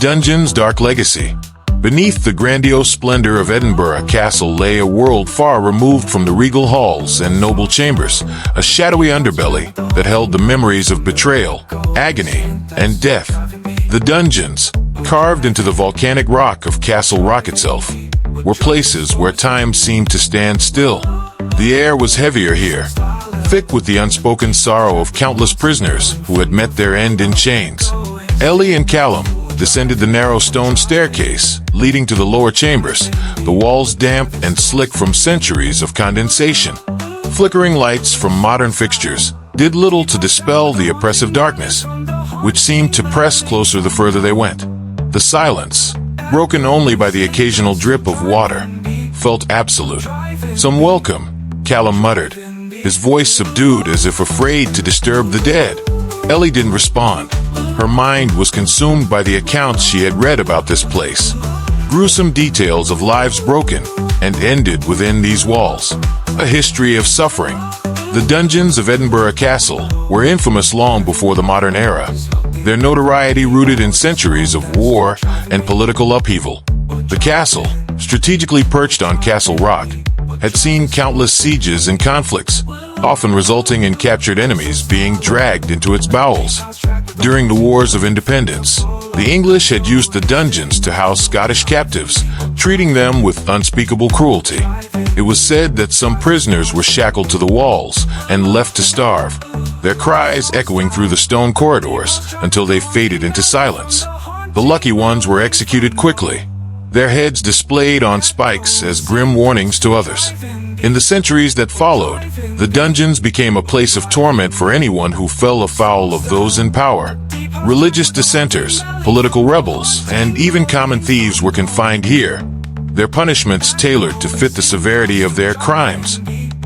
dungeon's dark legacy. Beneath the grandiose splendor of Edinburgh Castle lay a world far removed from the regal halls and noble chambers, a shadowy underbelly that held the memories of betrayal, agony, and death. The dungeons, carved into the volcanic rock of Castle Rock itself, were places where time seemed to stand still. The air was heavier here, thick with the unspoken sorrow of countless prisoners who had met their end in chains. Ellie and Callum descended the narrow stone staircase leading to the lower chambers, the walls damp and slick from centuries of condensation. Flickering lights from modern fixtures did little to dispel the oppressive darkness, which seemed to press closer the further they went. The silence, broken only by the occasional drip of water, felt absolute. "Some welcome," Callum muttered, his voice subdued as if afraid to disturb the dead. Ellie didn't respond. Her mind was consumed by the accounts she had read about this place. Gruesome details of lives broken and ended within these walls. A history of suffering. The dungeons of Edinburgh Castle were infamous long before the modern era, their notoriety rooted in centuries of war and political upheaval. The castle, strategically perched on Castle Rock, had seen countless sieges and conflicts, often resulting in captured enemies being dragged into its bowels. During the Wars of Independence, the English had used the dungeons to house Scottish captives, treating them with unspeakable cruelty. It was said that some prisoners were shackled to the walls and left to starve, their cries echoing through the stone corridors until they faded into silence. The lucky ones were executed quickly, their heads displayed on spikes as grim warnings to others. In the centuries that followed, the dungeons became a place of torment for anyone who fell afoul of those in power. Religious dissenters, political rebels, and even common thieves were confined here, their punishments tailored to fit the severity of their crimes.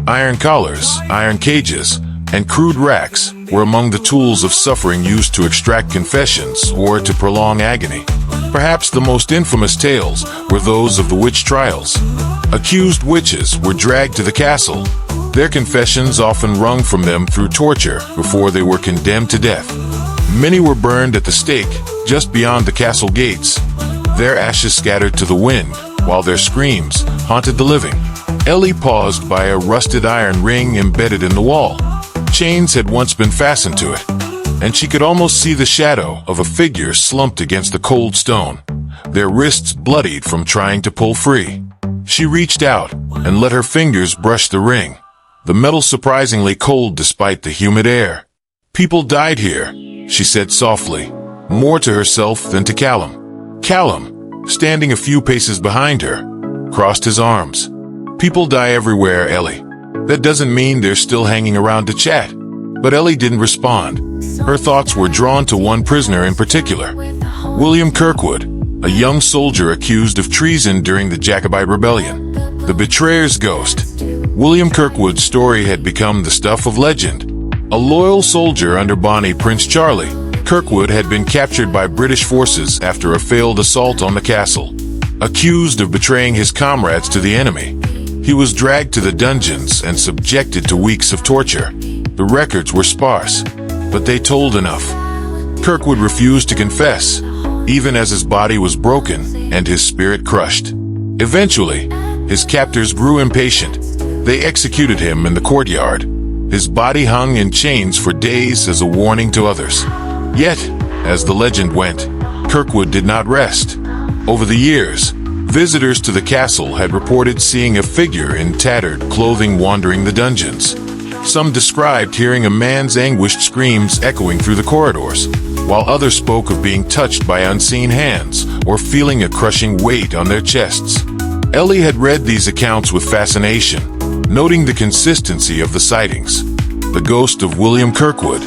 Iron collars, iron cages, and crude racks were among the tools of suffering used to extract confessions or to prolong agony. Perhaps the most infamous tales were those of the witch trials. Accused witches were dragged to the castle, their confessions often wrung from them through torture before they were condemned to death. Many were burned at the stake just beyond the castle gates, their ashes scattered to the wind, while their screams haunted the living. Ellie paused by a rusted iron ring embedded in the wall. Chains had once been fastened to it, and she could almost see the shadow of a figure slumped against the cold stone, their wrists bloodied from trying to pull free. She reached out and let her fingers brush the ring, the metal surprisingly cold despite the humid air. "People died here," she said softly, more to herself than to Callum. Callum, standing a few paces behind her, crossed his arms. "People die everywhere, Ellie. That doesn't mean they're still hanging around to chat." But Ellie didn't respond. Her thoughts were drawn to one prisoner in particular, William Kirkwood, a young soldier accused of treason during the Jacobite Rebellion. The betrayer's ghost. William Kirkwood's story had become the stuff of legend. A loyal soldier under Bonnie Prince Charlie, Kirkwood had been captured by British forces after a failed assault on the castle. Accused of betraying his comrades to the enemy, he was dragged to the dungeons and subjected to weeks of torture. The records were sparse, but they told enough. Kirkwood refused to confess, even as his body was broken and his spirit crushed. Eventually, his captors grew impatient. They executed him in the courtyard. His body hung in chains for days as a warning to others. Yet, as the legend went, Kirkwood did not rest. Over the years, visitors to the castle had reported seeing a figure in tattered clothing wandering the dungeons. Some described hearing a man's anguished screams echoing through the corridors, while others spoke of being touched by unseen hands or feeling a crushing weight on their chests. Ellie had read these accounts with fascination, noting the consistency of the sightings. The ghost of William Kirkwood,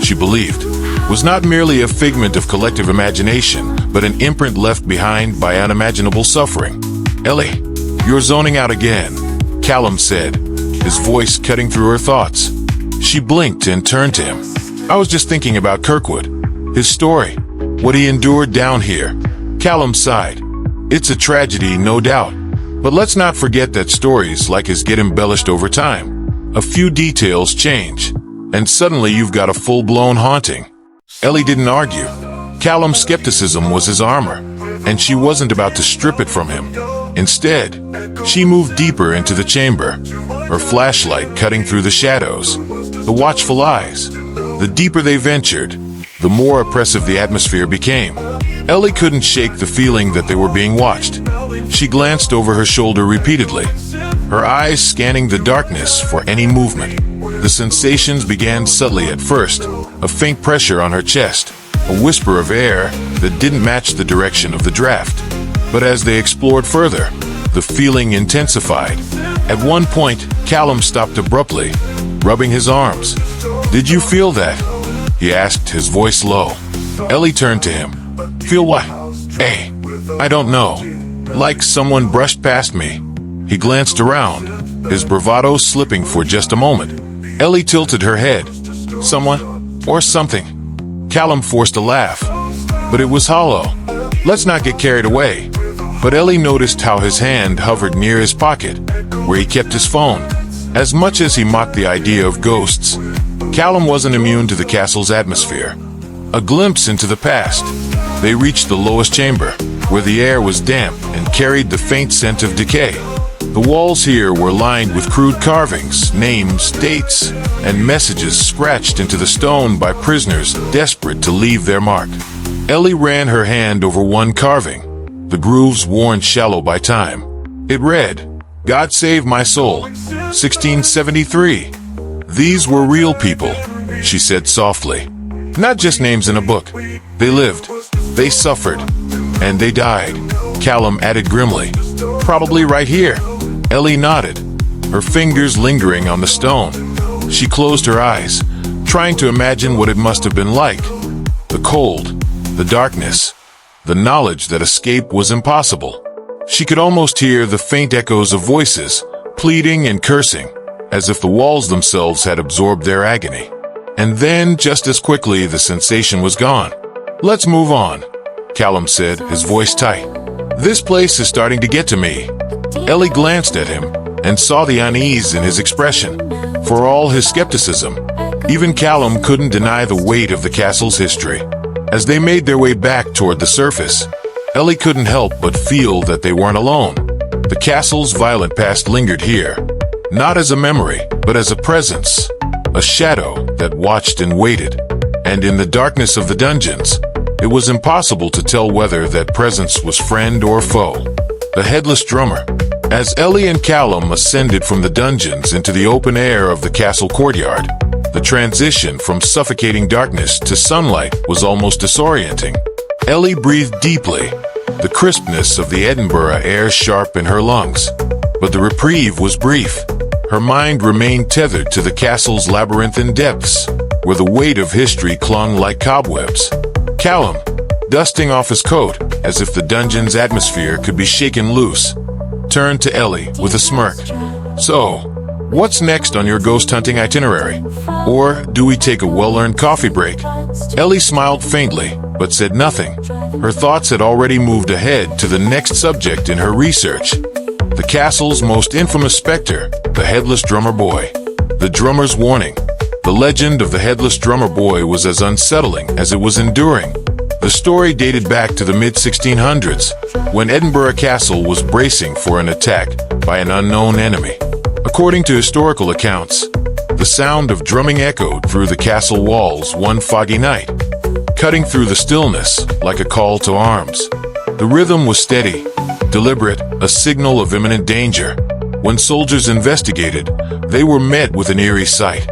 she believed, was not merely a figment of collective imagination, but an imprint left behind by unimaginable suffering. "Ellie, you're zoning out again," Callum said, his voice cutting through her thoughts. She blinked and turned to him. "I was just thinking about Kirkwood, his story, what he endured down here." Callum sighed. "It's a tragedy, no doubt. But let's not forget that stories like his get embellished over time. A few details change, and suddenly you've got a full-blown haunting." Ellie didn't argue. Callum's skepticism was his armor, and she wasn't about to strip it from him. Instead, she moved deeper into the chamber, her flashlight cutting through the shadows. The watchful eyes. The deeper they ventured, the more oppressive the atmosphere became. Ellie couldn't shake the feeling that they were being watched. She glanced over her shoulder repeatedly, her eyes scanning the darkness for any movement. The sensations began subtly at first, a faint pressure on her chest, a whisper of air that didn't match the direction of the draft. But as they explored further, the feeling intensified. At one point, Callum stopped abruptly, rubbing his arms. "Did you feel that?" he asked, his voice low. Ellie turned to him. "Feel what?" "Hey, I don't know. Like someone brushed past me." He glanced around, his bravado slipping for just a moment. Ellie tilted her head. "Someone? Or something?" Callum forced a laugh, but it was hollow. "Let's not get carried away." But Ellie noticed how his hand hovered near his pocket, where he kept his phone. As much as he mocked the idea of ghosts, Callum wasn't immune to the castle's atmosphere. A glimpse into the past. They reached the lowest chamber, where the air was damp and carried the faint scent of decay. The walls here were lined with crude carvings, names, dates, and messages scratched into the stone by prisoners desperate to leave their mark. Ellie ran her hand over one carving, the grooves worn shallow by time. It read, "God save my soul, 1673. These were real people," she said softly. "Not just names in a book. They lived, they suffered, and they died," Callum added grimly. "Probably right here." Ellie nodded, her fingers lingering on the stone. She closed her eyes, trying to imagine what it must have been like. The cold, the darkness, the knowledge that escape was impossible. She could almost hear the faint echoes of voices, pleading and cursing, as if the walls themselves had absorbed their agony. And then, just as quickly, the sensation was gone. "Let's move on," Callum said, his voice tight. "This place is starting to get to me." Ellie glanced at him and saw the unease in his expression. For all his skepticism, even Callum couldn't deny the weight of the castle's history. As they made their way back toward the surface, Ellie couldn't help but feel that they weren't alone. The castle's violent past lingered here, not as a memory, but as a presence, a shadow that watched and waited. And in the darkness of the dungeons, it was impossible to tell whether that presence was friend or foe. The headless drummer. As Ellie and Callum ascended from the dungeons into the open air of the castle courtyard, the transition from suffocating darkness to sunlight was almost disorienting. Ellie breathed deeply, the crispness of the Edinburgh air sharp in her lungs. But the reprieve was brief. Her mind remained tethered to the castle's labyrinthine depths, where the weight of history clung like cobwebs. Callum, dusting off his coat as if the dungeon's atmosphere could be shaken loose, turned to Ellie with a smirk. "So, what's next on your ghost hunting itinerary? Or do we take a well-earned coffee break?" Ellie smiled faintly, but said nothing. Her thoughts had already moved ahead to the next subject in her research. The castle's most infamous specter, the Headless Drummer Boy. The drummer's warning. The legend of the Headless Drummer Boy was as unsettling as it was enduring. The story dated back to the mid-1600s, when Edinburgh Castle was bracing for an attack by an unknown enemy. According to historical accounts, the sound of drumming echoed through the castle walls one foggy night, cutting through the stillness like a call to arms. The rhythm was steady, deliberate, a signal of imminent danger. When soldiers investigated, they were met with an eerie sight.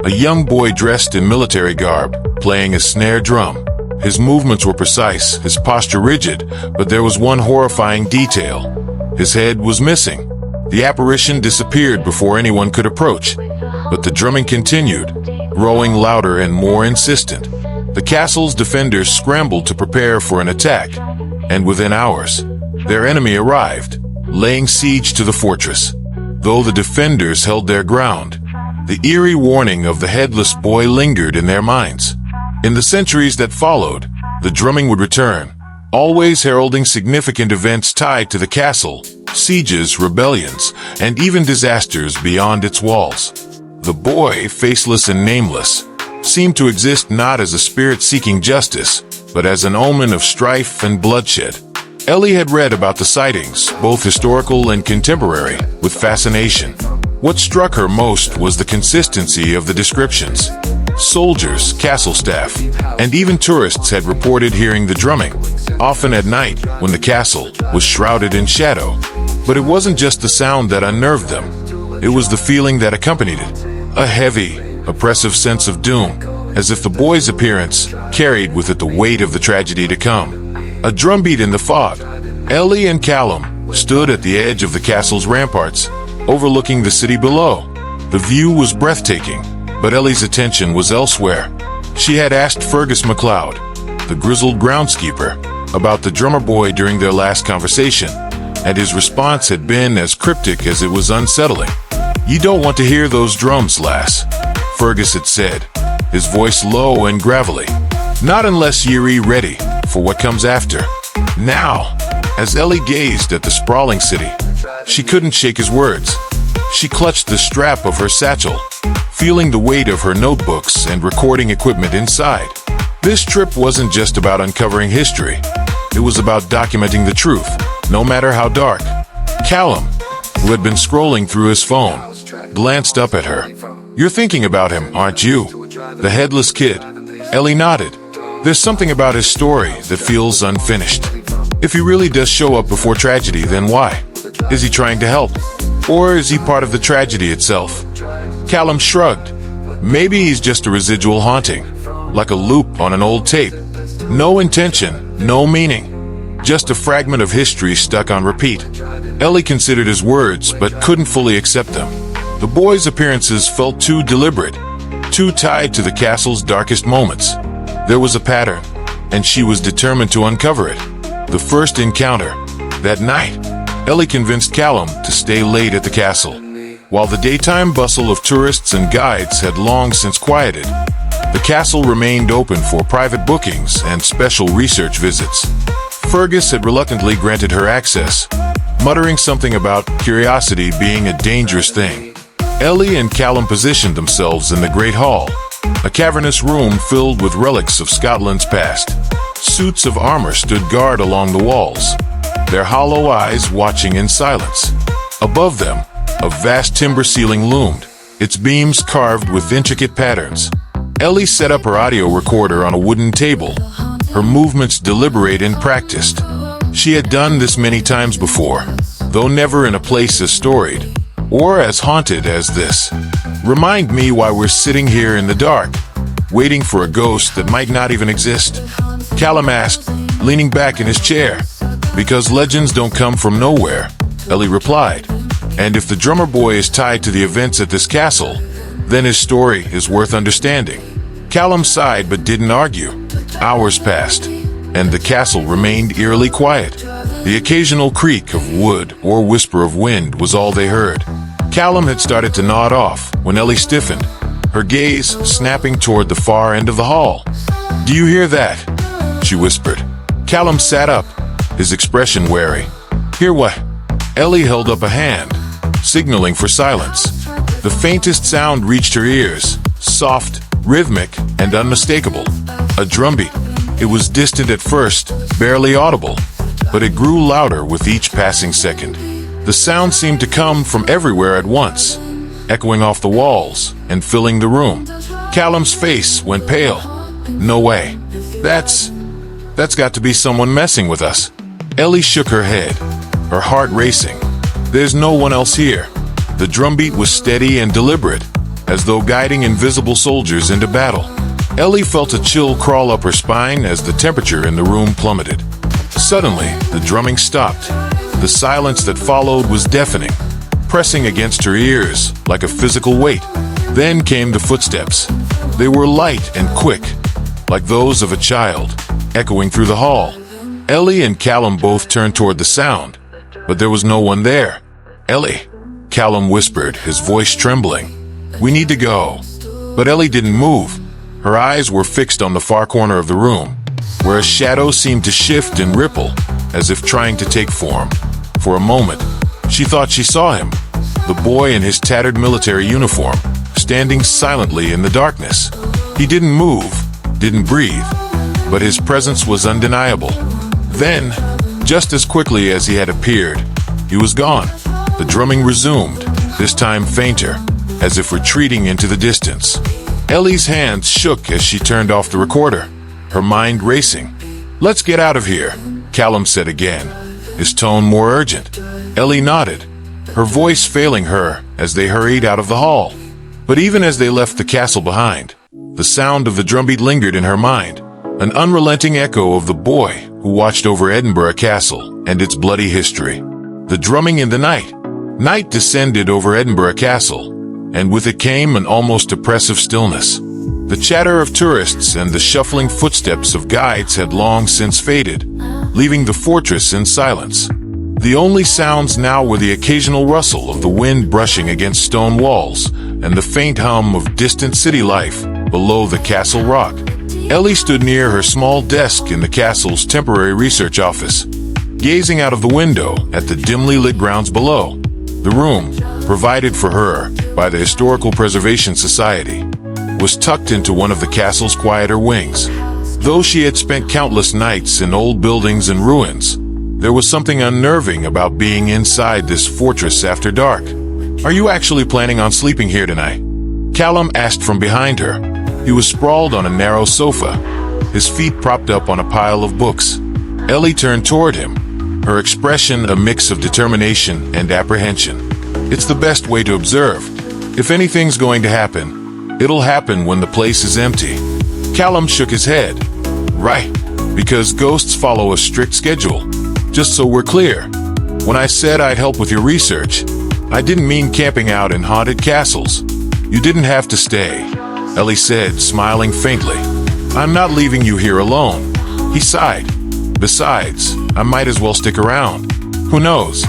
A young boy dressed in military garb, playing a snare drum. His movements were precise, his posture rigid, but there was one horrifying detail. His head was missing. The apparition disappeared before anyone could approach, but the drumming continued, growing louder and more insistent. The castle's defenders scrambled to prepare for an attack, and within hours, their enemy arrived, laying siege to the fortress. Though the defenders held their ground, the eerie warning of the Headless Boy lingered in their minds. In the centuries that followed, the drumming would return, always heralding significant events tied to the castle, sieges, rebellions, and even disasters beyond its walls. The boy, faceless and nameless, seemed to exist not as a spirit seeking justice, but as an omen of strife and bloodshed. Ellie had read about the sightings, both historical and contemporary, with fascination. What struck her most was the consistency of the descriptions. Soldiers, castle staff, and even tourists had reported hearing the drumming, often at night when the castle was shrouded in shadow. But it wasn't just the sound that unnerved them. It was the feeling that accompanied it. A heavy, oppressive sense of doom, as if the boy's appearance carried with it the weight of the tragedy to come. A drumbeat in the fog. Ellie and Callum stood at the edge of the castle's ramparts, overlooking the city below. The view was breathtaking, but Ellie's attention was elsewhere. She had asked Fergus MacLeod, the grizzled groundskeeper, about the drummer boy during their last conversation, and his response had been as cryptic as it was unsettling. "You don't want to hear those drums, lass," Fergus had said, his voice low and gravelly. "Not unless you're ready for what comes after." Now, as Ellie gazed at the sprawling city, she couldn't shake his words. She clutched the strap of her satchel, feeling the weight of her notebooks and recording equipment inside. This trip wasn't just about uncovering history. It was about documenting the truth, no matter how dark. Callum, who had been scrolling through his phone, glanced up at her. "You're thinking about him, aren't you? The headless kid." Ellie nodded. "There's something about his story that feels unfinished. If he really does show up before tragedy, then why? Is he trying to help? Or is he part of the tragedy itself?" Callum shrugged. "Maybe he's just a residual haunting, like a loop on an old tape. No intention, no meaning. Just a fragment of history stuck on repeat." Ellie considered his words, but couldn't fully accept them. The boy's appearances felt too deliberate, too tied to the castle's darkest moments. There was a pattern, and she was determined to uncover it. The first encounter, that night, Ellie convinced Callum to stay late at the castle. While the daytime bustle of tourists and guides had long since quieted, the castle remained open for private bookings and special research visits. Fergus had reluctantly granted her access, muttering something about curiosity being a dangerous thing. Ellie and Callum positioned themselves in the Great Hall, a cavernous room filled with relics of Scotland's past. Suits of armor stood guard along the walls, their hollow eyes watching in silence. Above them, a vast timber ceiling loomed, its beams carved with intricate patterns. Ellie set up her audio recorder on a wooden table, her movements deliberate and practiced. She had done this many times before, though never in a place as storied or as haunted as this. "Remind me why we're sitting here in the dark, waiting for a ghost that might not even exist?" Callum asked, leaning back in his chair. "Because legends don't come from nowhere," Ellie replied. "And if the drummer boy is tied to the events at this castle, then his story is worth understanding." Callum sighed but didn't argue. Hours passed, and the castle remained eerily quiet. The occasional creak of wood or whisper of wind was all they heard. Callum had started to nod off when Ellie stiffened, her gaze snapping toward the far end of the hall. "Do you hear that?" she whispered. Callum sat up, his expression wary. "Hear what?" Ellie held up a hand, signaling for silence. The faintest sound reached her ears, soft, rhythmic, and unmistakable. A drumbeat. It was distant at first, barely audible, but it grew louder with each passing second. The sound seemed to come from everywhere at once, echoing off the walls and filling the room. Callum's face went pale. "No way. That's got to be someone messing with us." Ellie shook her head, her heart racing. "There's no one else here." The drumbeat was steady and deliberate, as though guiding invisible soldiers into battle. Ellie felt a chill crawl up her spine as the temperature in the room plummeted. Suddenly, the drumming stopped. The silence that followed was deafening, pressing against her ears like a physical weight. Then came the footsteps. They were light and quick, like those of a child, echoing through the hall. Ellie and Callum both turned toward the sound, but there was no one there. "Ellie," Callum whispered, his voice trembling. "We need to go." But Ellie didn't move. Her eyes were fixed on the far corner of the room, where a shadow seemed to shift and ripple, as if trying to take form. For a moment, she thought she saw him, the boy in his tattered military uniform, standing silently in the darkness. He didn't move, didn't breathe, but his presence was undeniable. Then, just as quickly as he had appeared, he was gone. The drumming resumed, this time fainter, as if retreating into the distance. Ellie's hands shook as she turned off the recorder, her mind racing. "Let's get out of here," Callum said again, his tone more urgent. Ellie nodded, her voice failing her as they hurried out of the hall. But even as they left the castle behind, the sound of the drumbeat lingered in her mind, an unrelenting echo of the boy who watched over Edinburgh Castle and its bloody history. The drumming in the night. Night descended over Edinburgh Castle, and with it came an almost oppressive stillness. The chatter of tourists and the shuffling footsteps of guides had long since faded, leaving the fortress in silence. The only sounds now were the occasional rustle of the wind brushing against stone walls and the faint hum of distant city life below the castle rock. Ellie stood near her small desk in the castle's temporary research office, gazing out of the window at the dimly lit grounds below. The room, provided for her by the Historical Preservation Society, was tucked into one of the castle's quieter wings. Though she had spent countless nights in old buildings and ruins, there was something unnerving about being inside this fortress after dark. "Are you actually planning on sleeping here tonight?" Callum asked from behind her. He was sprawled on a narrow sofa, his feet propped up on a pile of books. Ellie turned toward him, her expression a mix of determination and apprehension. "It's the best way to observe. If anything's going to happen, it'll happen when the place is empty." Callum shook his head. "Right, because ghosts follow a strict schedule. Just so we're clear, when I said I'd help with your research, I didn't mean camping out in haunted castles. You didn't have to stay," Ellie said, smiling faintly. "I'm not leaving you here alone." He sighed. "Besides, I might as well stick around. Who knows?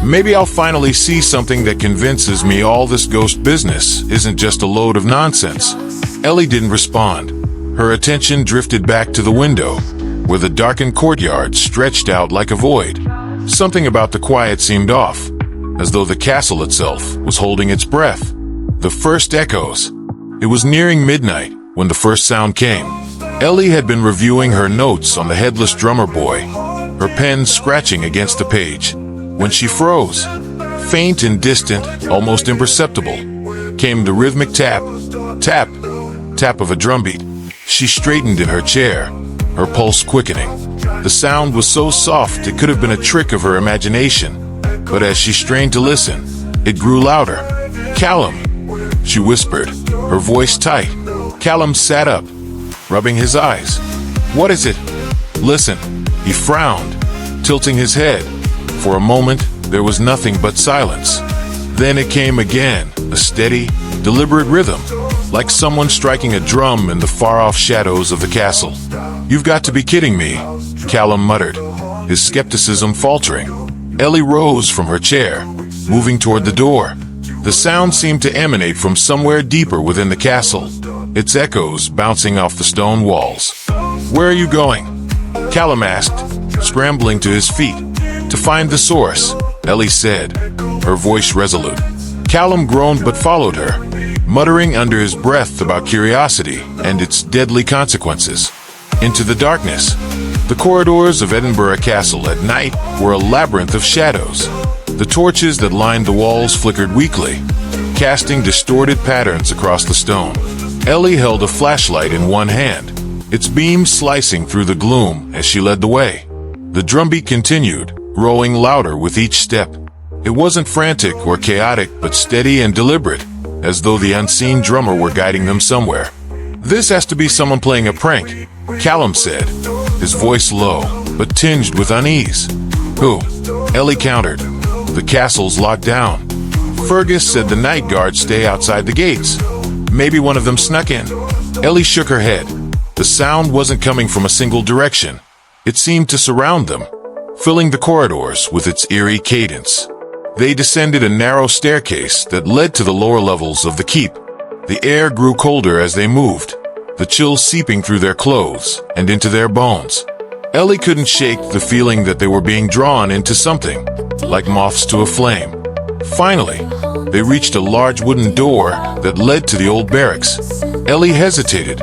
Maybe I'll finally see something that convinces me all this ghost business isn't just a load of nonsense." Ellie didn't respond. Her attention drifted back to the window, where the darkened courtyard stretched out like a void. Something about the quiet seemed off, as though the castle itself was holding its breath. The first echoes. It was nearing midnight when the first sound came. Ellie had been reviewing her notes on the headless drummer boy, her pen scratching against the page, when she froze. Faint and distant, almost imperceptible, came the rhythmic tap, tap, tap of a drumbeat. She straightened in her chair, her pulse quickening. The sound was so soft it could have been a trick of her imagination, but as she strained to listen, it grew louder. "Callum," she whispered, her voice tight. Callum sat up, rubbing his eyes. "What is it?" "Listen." He frowned, tilting his head. For a moment, there was nothing but silence. Then it came again, a steady, deliberate rhythm, like someone striking a drum in the far-off shadows of the castle. "You've got to be kidding me," Callum muttered, his skepticism faltering. Ellie rose from her chair, moving toward the door. The sound seemed to emanate from somewhere deeper within the castle, its echoes bouncing off the stone walls. "Where are you going?" Callum asked, scrambling to his feet. "To find the source," Ellie said, her voice resolute. Callum groaned but followed her, muttering under his breath about curiosity and its deadly consequences. Into the darkness. The corridors of Edinburgh Castle at night were a labyrinth of shadows. The torches that lined the walls flickered weakly, casting distorted patterns across the stone. Ellie held a flashlight in one hand, its beam slicing through the gloom as she led the way. The drumbeat continued, growing louder with each step. It wasn't frantic or chaotic, but steady and deliberate, as though the unseen drummer were guiding them somewhere. "This has to be someone playing a prank," Callum said, his voice low, but tinged with unease. "Who?" Ellie countered. "The castle's locked down. Fergus said the night guards stay outside the gates. Maybe one of them snuck in." Ellie shook her head. The sound wasn't coming from a single direction. It seemed to surround them, filling the corridors with its eerie cadence. They descended a narrow staircase that led to the lower levels of the keep. The air grew colder as they moved, the chill seeping through their clothes and into their bones. Ellie couldn't shake the feeling that they were being drawn into something, like moths to a flame. Finally, they reached a large wooden door that led to the old barracks. Ellie hesitated,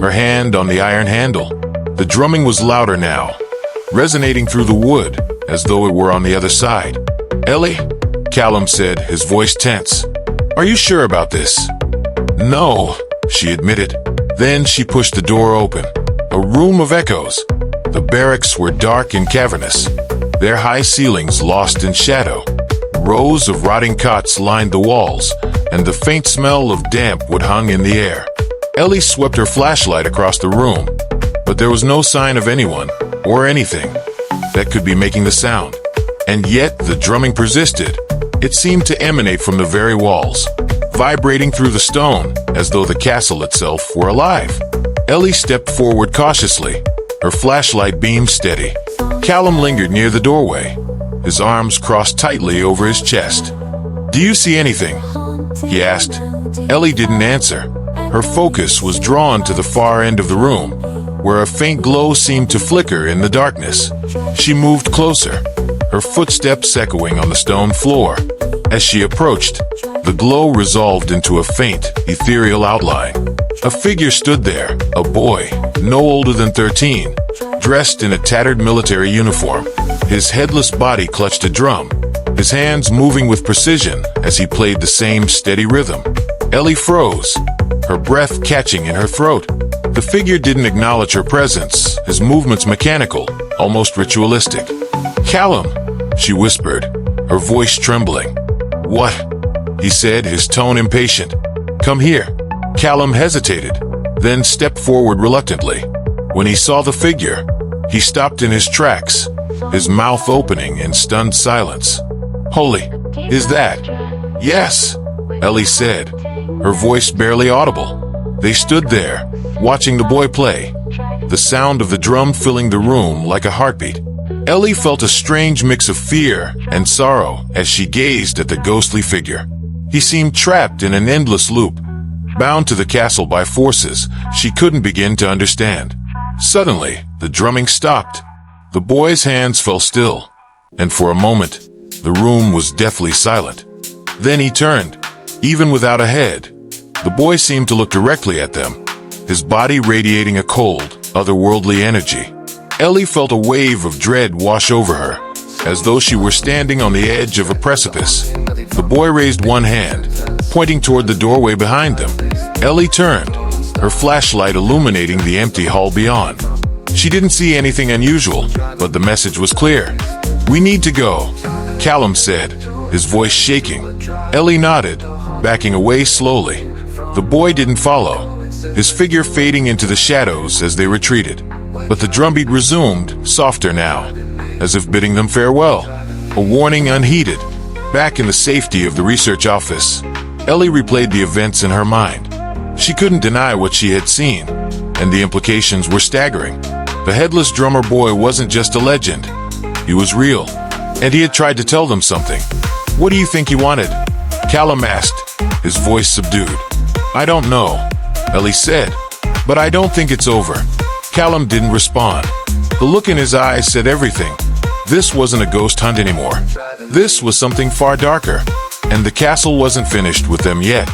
her hand on the iron handle. The drumming was louder now, resonating through the wood, as though it were on the other side. "Ellie?" Callum said, his voice tense. "Are you sure about this?" "No," she admitted. Then she pushed the door open. A room of echoes. The barracks were dark and cavernous, their high ceilings lost in shadow. Rows of rotting cots lined the walls, and the faint smell of damp wood hung in the air. Ellie swept her flashlight across the room, but there was no sign of anyone, or anything, that could be making the sound. And yet the drumming persisted. It seemed to emanate from the very walls, vibrating through the stone, as though the castle itself were alive. Ellie stepped forward cautiously, her flashlight beam steady. Callum lingered near the doorway, his arms crossed tightly over his chest. "Do you see anything?" he asked. Ellie didn't answer. Her focus was drawn to the far end of the room, where a faint glow seemed to flicker in the darkness. She moved closer, her footsteps echoing on the stone floor. As she approached, the glow resolved into a faint, ethereal outline. A figure stood there, a boy, no older than 13, dressed in a tattered military uniform. His headless body clutched a drum, his hands moving with precision as he played the same steady rhythm. Ellie froze, her breath catching in her throat. The figure didn't acknowledge her presence, his movements mechanical, almost ritualistic. "Callum," she whispered, her voice trembling. "What?" he said, his tone impatient. "Come here." Callum hesitated, then stepped forward reluctantly. When he saw the figure, he stopped in his tracks, his mouth opening in stunned silence. "Holy, is that?" "Yes," Ellie said, her voice barely audible. They stood there, watching the boy play, the sound of the drum filling the room like a heartbeat. Ellie felt a strange mix of fear and sorrow as she gazed at the ghostly figure. He seemed trapped in an endless loop, bound to the castle by forces she couldn't begin to understand. Suddenly, the drumming stopped. The boy's hands fell still, and for a moment, the room was deathly silent. Then he turned, even without a head. The boy seemed to look directly at them, his body radiating a cold, otherworldly energy. Ellie felt a wave of dread wash over her, as though she were standing on the edge of a precipice. The boy raised one hand, pointing toward the doorway behind them. Ellie turned, her flashlight illuminating the empty hall beyond. She didn't see anything unusual, but the message was clear. "We need to go," Callum said, his voice shaking. Ellie nodded, backing away slowly. The boy didn't follow, his figure fading into the shadows as they retreated. But the drumbeat resumed, softer now, as if bidding them farewell, a warning unheeded. Back in the safety of the research office, Ellie replayed the events in her mind. She couldn't deny what she had seen, and the implications were staggering. The headless drummer boy wasn't just a legend. He was real, and he had tried to tell them something. "What do you think he wanted?" Callum asked, his voice subdued. "I don't know," Ellie said, "but I don't think it's over." Callum didn't respond. The look in his eyes said everything. This wasn't a ghost hunt anymore. This was something far darker, and the castle wasn't finished with them yet.